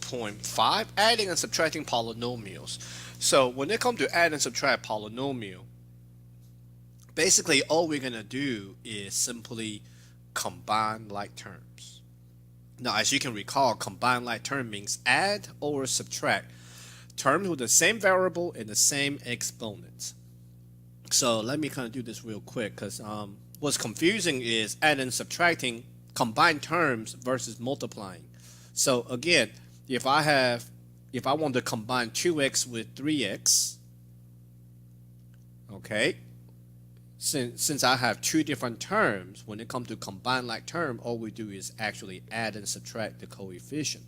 2.5, adding and subtracting polynomials. So when it comes to add and subtract polynomial, basically all we're going to do is simply combine like terms. Now, as you can recall, combine like term means add or subtract terms with the same variable and the same exponent. So let me kind of do this real quick, because what's confusing is add and subtracting combined terms versus multiplying. So again, if I want to combine 2x with 3x, okay, since I have two different terms, when it comes to combine like term, all we do is actually add and subtract the coefficient.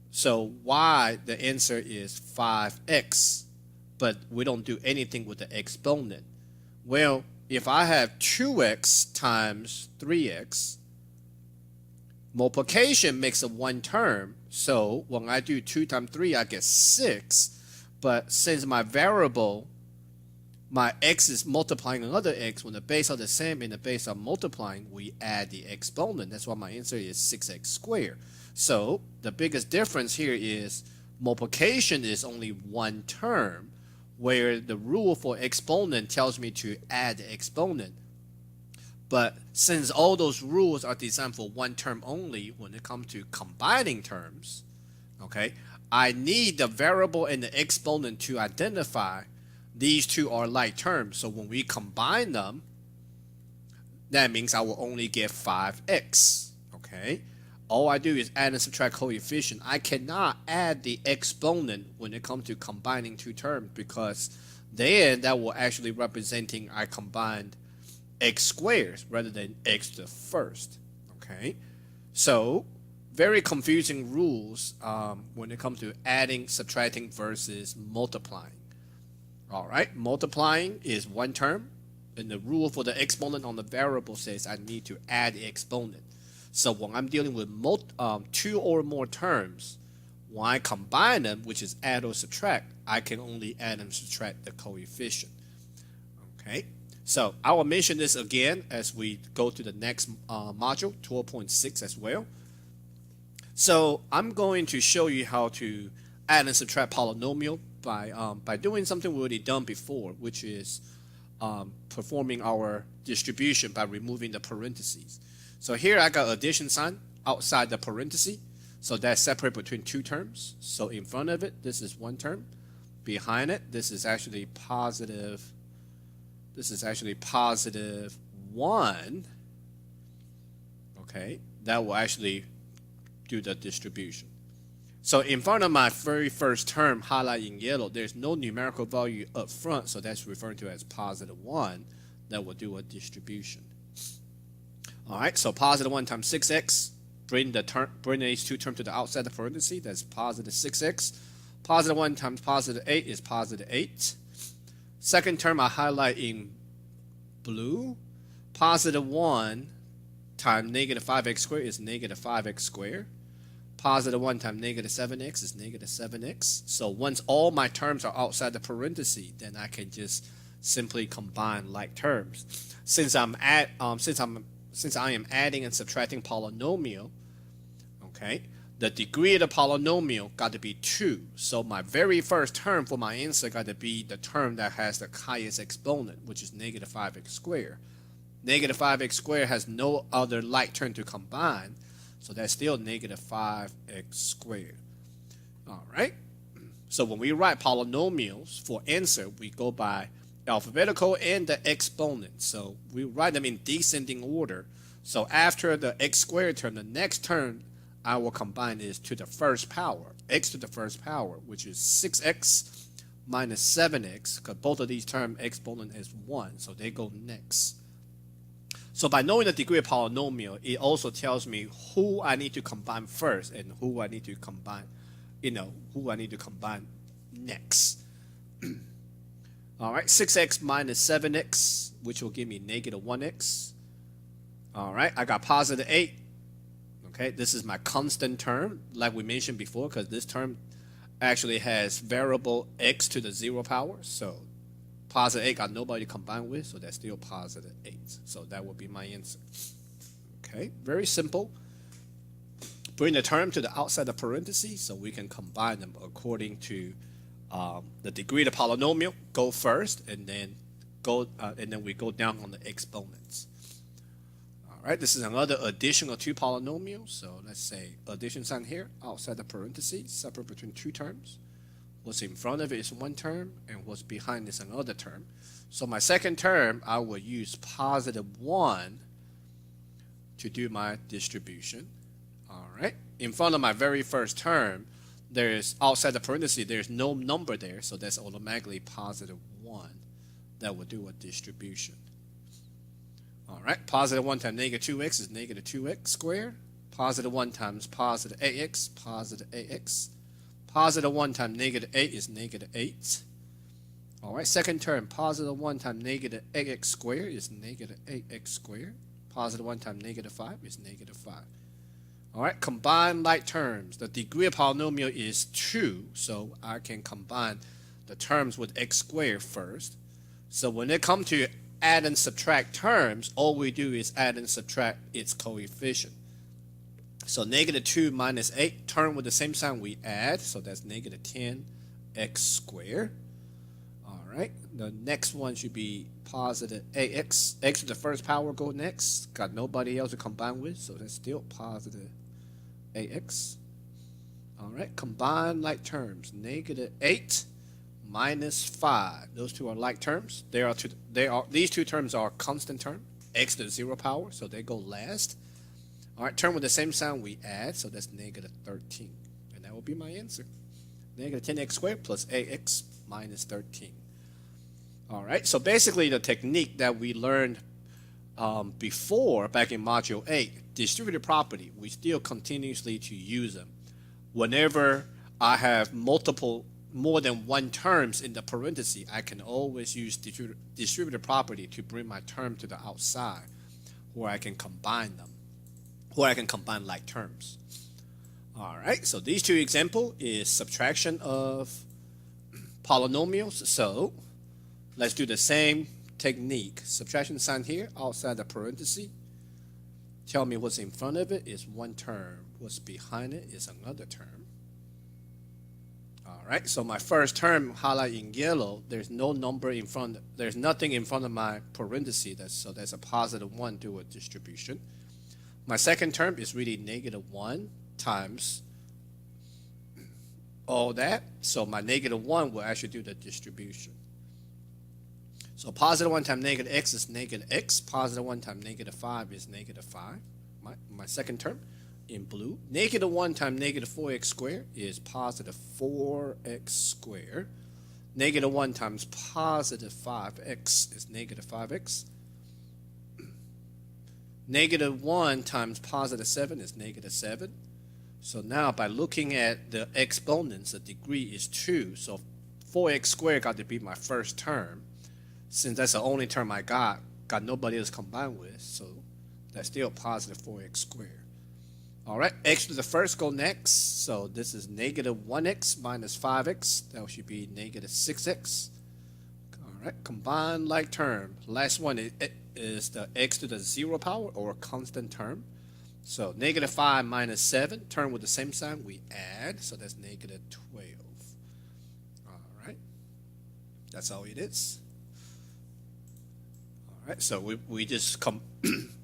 So why the answer is 5x, but we don't do anything with the exponent? Well, if I have 2x times 3x, multiplication makes a one term. So when I do 2 times 3, I get 6. But since my variable, my x is multiplying another x, when the base are the same and the base are multiplying, we add the exponent. That's why my answer is 6x squared. So the biggest difference here is multiplication is only one term, where the rule for exponent tells me to add the exponent. But since all those rules are designed for one term only, when it comes to combining terms, okay, I need the variable and the exponent to identify these two are like terms. So when we combine them, that means I will only get 5x, okay? All I do is add and subtract coefficient. I cannot add the exponent when it comes to combining two terms, because then that will actually representing I combined x squared rather than x to the first, okay? So very confusing rules when it comes to adding, subtracting versus multiplying. All right, multiplying is one term, and the rule for the exponent on the variable says I need to add the exponent. So when I'm dealing with two or more terms, when I combine them, which is add or subtract, I can only add and subtract the coefficient. Okay, so I will mention this again as we go to the next module, 12.6 as well. So I'm going to show you how to add and subtract polynomial by doing something we already done before, which is performing our distribution by removing the parentheses. So here I got addition sign outside the parenthesis, so that's separate between two terms. So in front of it, this is one term. Behind it, this is actually positive. This is actually positive 1. Okay, that will actually do the distribution. So in front of my very first term highlighted in yellow, there's no numerical value up front, so that's referred to as positive 1. That will do a distribution. All right, so positive 1 times 6x, bring these two terms to the outside of the parenthesis, that's positive 6x. Positive 1 times positive 8 is positive 8. Second term I highlight in blue, positive 1 times negative 5x squared is negative 5x squared. Positive 1 times negative 7x is negative 7x. So once all my terms are outside the parenthesis, then I can just simply combine like terms. Since I am adding and subtracting polynomial, okay, the degree of the polynomial got to be 2. So my very first term for my answer got to be the term that has the highest exponent, which is negative 5x squared. Negative 5x squared has no other like term to combine, so that's still negative 5x squared. All right. So when we write polynomials for answer, we go by alphabetical and the exponent. So we write them in descending order. So after the x squared term, the next term I will combine is to the first power, x to the first power, which is 6x minus 7x, because both of these terms exponent is 1, so they go next. So by knowing the degree of polynomial, it also tells me who I need to combine first and who I need to combine, who I need to combine next. All right, 6x minus 7x, which will give me negative 1x. All right, I got positive 8. Okay, this is my constant term, like we mentioned before, because this term actually has variable x to the 0 power. So positive 8 got nobody to combine with, so that's still positive 8. So that would be my answer. Okay, very simple. bring the term to the outside of parentheses so we can combine them according to the degree of the polynomial. Go first, and then we go down on the exponents. All right, this is another addition of two polynomials. So let's say addition sign here outside the parentheses, separate between two terms. What's in front of it is one term, and what's behind is another term. So my second term, I will use positive 1 to do my distribution. All right. In front of my very first term, there's outside the parentheses, there's no number there, so that's automatically positive 1. That will do a distribution. All right. Positive 1 times negative 2x is negative 2x squared. Positive 1 times positive ax, positive ax. Positive 1 times negative 8 is negative 8. All right, second term, positive 1 times negative ax squared is negative 8x squared. Positive 1 times negative 5 is negative 5. All right, combine like terms. The degree of polynomial is 2, so I can combine the terms with x squared first. So when it comes to add and subtract terms, all we do is add and subtract its coefficient. So negative 2 minus 8, term with the same sign we add, so that's negative 10x squared. All right, the next one should be positive ax. X to the first power go next. Got nobody else to combine with, so that's still positive ax. All right, combine like terms. Negative 8 minus 5. Those two are like terms. These two terms are constant term. X to the 0 power, so they go last. All right, term with the same sign we add, so that's negative 13. And that will be my answer. Negative 10x squared plus ax minus 13. All right, so basically the technique that we learned before, back in Module 8, distributive property, we still continuously to use them. Whenever I have more than one terms in the parenthesis, I can always use distributive property to bring my term to the outside, where I can combine them, where I can combine like terms. All right, so these two examples is subtraction of polynomials. So let's do the same technique. Subtraction sign here outside the parenthesis. Tell me what's in front of it is one term. What's behind it is another term. All right, so my first term highlighted in yellow, there's no number in front, there's nothing in front of my parenthesis, so that's a positive 1 to a distribution. My second term is really negative 1 times all that, so my negative 1 will actually do the distribution. So positive 1 times negative x is negative x, positive 1 times negative 5 is negative 5, my second term. In blue, negative 1 times negative 4x squared is positive 4x squared. Negative 1 times positive 5x is negative 5x. Negative 1 times positive 7 is negative 7. So now by looking at the exponents, the degree is 2. So 4x squared got to be my first term. Since that's the only term I got nobody else combined with, so that's still positive 4x squared. All right, x to the first go next. So this is negative 1x minus 5x. That should be negative 6x. All right, combine like term. Last one is the x to the 0 power or constant term. So negative 5 minus 7, term with the same sign we add. So that's negative 12. All right, that's all it is. All right, so we just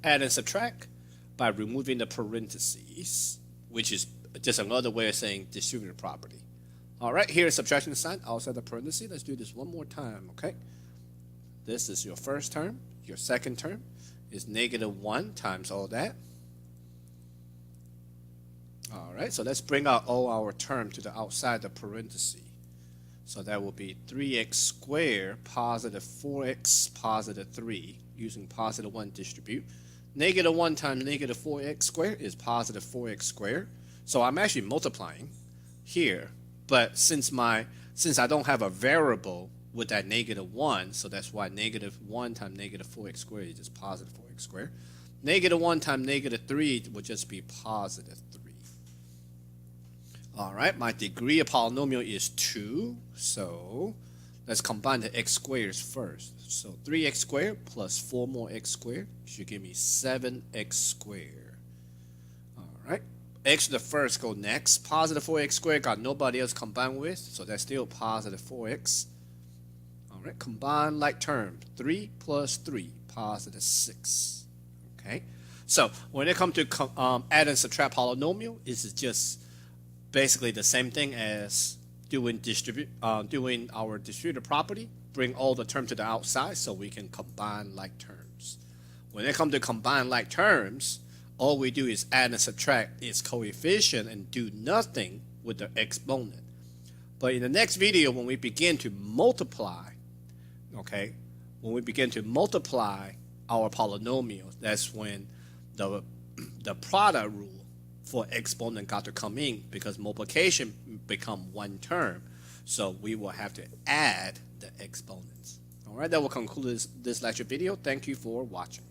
add and subtract by removing the parentheses, which is just another way of saying distributive property. All right, here's subtraction sign outside the parentheses. Let's do this one more time, okay? This is your first term. Your second term is negative 1 times all that. All right, so let's bring out all our terms to the outside the parentheses. So that will be 3x squared positive 4x positive 3 using positive 1 distribute. Negative 1 times negative 4x squared is positive 4x squared. So I'm actually multiplying here. But since I don't have a variable with that negative 1, so that's why negative 1 times negative 4x squared is just positive 4x squared. Negative 1 times negative 3 would just be positive 3. All right, my degree of polynomial is 2. So let's combine the x squares first. So 3x squared plus 4 more x squared should give me 7x squared. All right. x to the first go next. Positive 4x squared got nobody else combined with, so that's still positive 4x. All right, combine like term. 3 plus 3, positive 6. Okay, so when it comes to add and subtract polynomial, it's just basically the same thing as doing our distributive property. Bring all the terms to the outside so we can combine like terms. When it comes to combine like terms, all we do is add and subtract its coefficient and do nothing with the exponent. But in the next video, when we begin to multiply, okay, when we begin to multiply our polynomials, that's when the product rule for exponent got to come in, because multiplication become one term. So we will have to add the exponents. All right, that will conclude this lecture video. Thank you for watching.